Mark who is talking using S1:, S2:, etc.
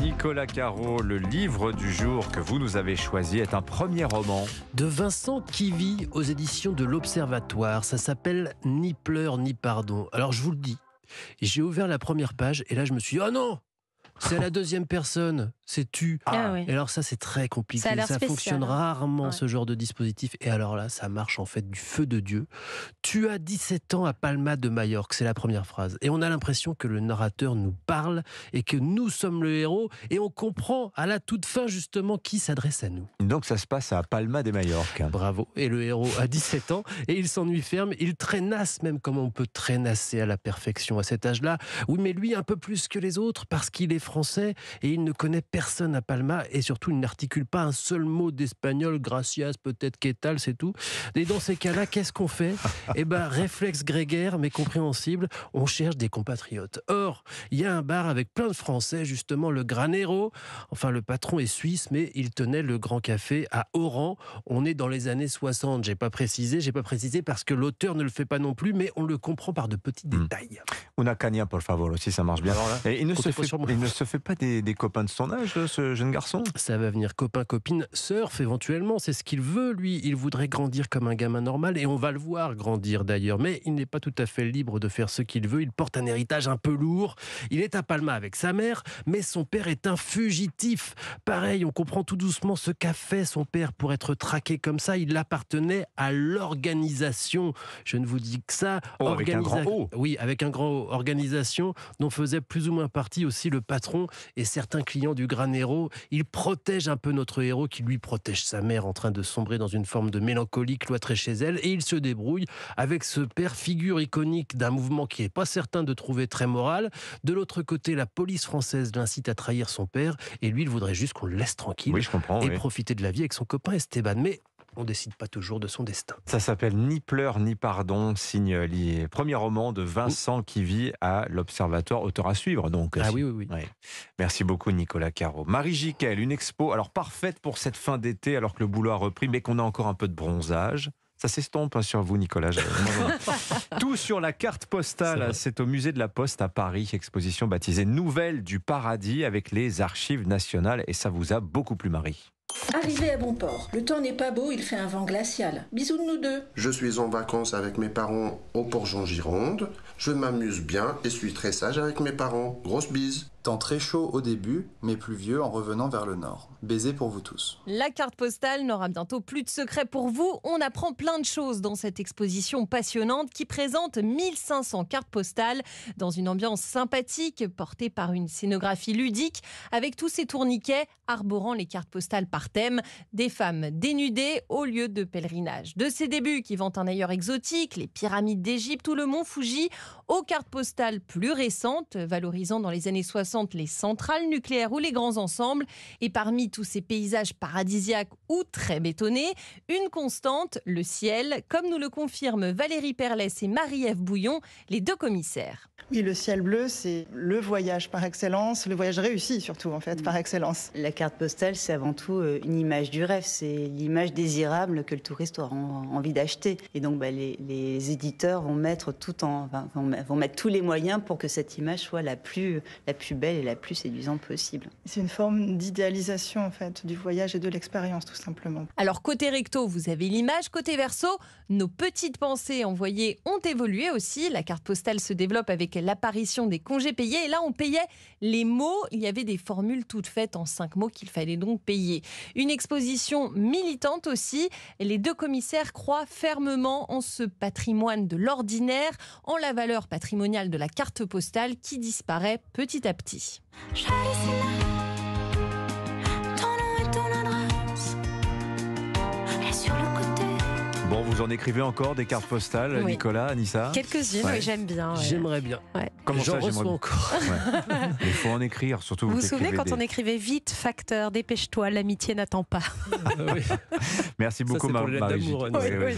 S1: Nicolas Caro, le livre du jour que vous nous avez choisi est un premier roman.
S2: De Vincent Quivy aux éditions de l'Observatoire. Ça s'appelle Ni pleurs ni pardon. Alors je vous le dis, j'ai ouvert la première page et là je me suis dit « Oh non !» C'est à la deuxième personne, c'est tu.
S3: Oui.
S2: Et alors ça c'est très compliqué,
S3: Ça a l'air spécial,
S2: fonctionne
S3: hein.
S2: rarement
S3: Ouais.
S2: ce genre de dispositif. Et alors là ça marche en fait du feu de Dieu. Tu as 17 ans à Palma de Majorque, c'est la première phrase. Et on a l'impression que le narrateur nous parle et que nous sommes le héros. Et on comprend à la toute fin justement qui s'adresse à nous.
S1: Donc ça se passe à Palma de Majorque.
S2: Bravo. Et le héros a 17 ans et il s'ennuie ferme, il traînasse même comme on peut traînasser à la perfection à cet âge-là. Oui, mais lui un peu plus que les autres parce qu'il est français et il ne connaît personne à Palma et surtout il n'articule pas un seul mot d'espagnol, gracias, peut-être qué tal, c'est tout. Et dans ces cas-là, qu'est-ce qu'on fait ? Eh ben, réflexe grégaire mais compréhensible, on cherche des compatriotes. Or, il y a un bar avec plein de Français, justement le Granero. Enfin, le patron est suisse, mais il tenait le Grand Café à Oran. On est dans les années 60. J'ai pas précisé parce que l'auteur ne le fait pas non plus, mais on le comprend par de petits détails.
S1: Una caña, por favor, aussi, ça marche bien. Et il ne se fait pas des copains de son âge, ce jeune garçon ?
S2: Ça va venir copain, copine, surf éventuellement. C'est ce qu'il veut, lui. Il voudrait grandir comme un gamin normal et on va le voir grandir d'ailleurs. Mais il n'est pas tout à fait libre de faire ce qu'il veut. Il porte un héritage un peu lourd. Il est à Palma avec sa mère, mais son père est un fugitif. Pareil, on comprend tout doucement ce qu'a fait son père pour être traqué comme ça. Il appartenait à l'organisation. Je ne vous dis que ça.
S1: Oh, avec un grand O.
S2: Oui, avec un grand O. Organisation dont faisait plus ou moins partie aussi le patron et certains clients du Granero. Il protège un peu notre héros qui lui protège sa mère en train de sombrer dans une forme de mélancolie cloîtrée chez elle et il se débrouille avec ce père figure iconique d'un mouvement qui n'est pas certain de trouver très moral. De l'autre côté, la police française l'incite à trahir son père et lui il voudrait juste qu'on le laisse tranquille
S1: Oui, je comprends.
S2: et
S1: Oui.
S2: profiter de la vie avec son copain Esteban. Mais on ne décide pas toujours de son destin.
S1: Ça s'appelle Ni pleurs ni pardon, signe le premier roman de Vincent Quivy à l'Observatoire, auteur à suivre. Donc,
S2: Ah oui.
S1: Ouais. Merci beaucoup Nicolas Caro. Marie Jiquel, une expo alors parfaite pour cette fin d'été alors que le boulot a repris mais qu'on a encore un peu de bronzage. Ça s'estompe sur vous Nicolas. Tout sur la carte postale, c'est au musée de la Poste à Paris, exposition baptisée Nouvelles du Paradis avec les archives nationales et ça vous a beaucoup plu Marie.
S4: Arrivé à bon port, le temps n'est pas beau, il fait un vent glacial. Bisous de nous deux.
S5: Je suis en vacances avec mes parents au Port-Jean-Gironde. Je m'amuse bien et suis très sage avec mes parents. Grosse bise.
S6: Temps très chaud au début, mais pluvieux en revenant vers le nord. Baiser pour vous tous.
S3: La carte postale n'aura bientôt plus de secrets pour vous. On apprend plein de choses dans cette exposition passionnante qui présente 1500 cartes postales dans une ambiance sympathique portée par une scénographie ludique avec tous ces tourniquets arborant les cartes postales par thème, des femmes dénudées au lieu de pèlerinage. De ses débuts qui vantent un ailleurs exotique, les pyramides d'Égypte ou le mont Fuji, aux cartes postales plus récentes, valorisant dans les années 60 les centrales nucléaires ou les grands ensembles. Et parmi tous ces paysages paradisiaques ou très bétonnés, une constante, le ciel, comme nous le confirment Valérie Perlès et Marie-Ève Bouillon, les deux commissaires.
S7: Oui, le ciel bleu, c'est le voyage par excellence, le voyage réussi surtout en fait, par excellence.
S8: La carte postale, c'est avant tout une image du rêve, c'est l'image désirable que le touriste aura envie d'acheter. Et donc les éditeurs vont mettre vont mettre tous les moyens pour que cette image soit la plus belle et la plus séduisante possible.
S7: C'est une forme d'idéalisation en fait du voyage et de l'expérience tout simplement.
S3: Alors côté recto, vous avez l'image, côté verso, nos petites pensées envoyées ont évolué aussi. La carte postale se développe avec l'apparition des congés payés et là on payait les mots, il y avait des formules toutes faites en 5 mots qu'il fallait donc payer. Une exposition militante aussi, les deux commissaires croient fermement en ce patrimoine de l'ordinaire, en la valeur patrimoniale de la carte postale qui disparaît petit à petit.
S1: Bon, vous en écrivez encore des cartes postales,
S9: Oui.
S1: Nicolas, Anissa ?
S9: Quelques-unes,
S1: Ouais.
S9: oui, j'aime bien. Ouais.
S2: J'aimerais bien.
S9: Ouais.
S1: Comment
S2: J'en
S1: ça,
S2: reçois
S1: j'aimerais
S2: encore.
S1: Ouais. Il faut en écrire, surtout
S9: Vous
S1: vous
S9: vous souvenez
S1: écrivez
S9: quand on écrivait vite, facteur, dépêche-toi, l'amitié n'attend pas.
S2: Oui.
S1: Merci
S2: Ça,
S1: beaucoup
S2: c'est pour les lettres
S1: Marie
S2: d'amour,
S1: Jiquel.
S2: Anissa.
S1: Ouais, ouais.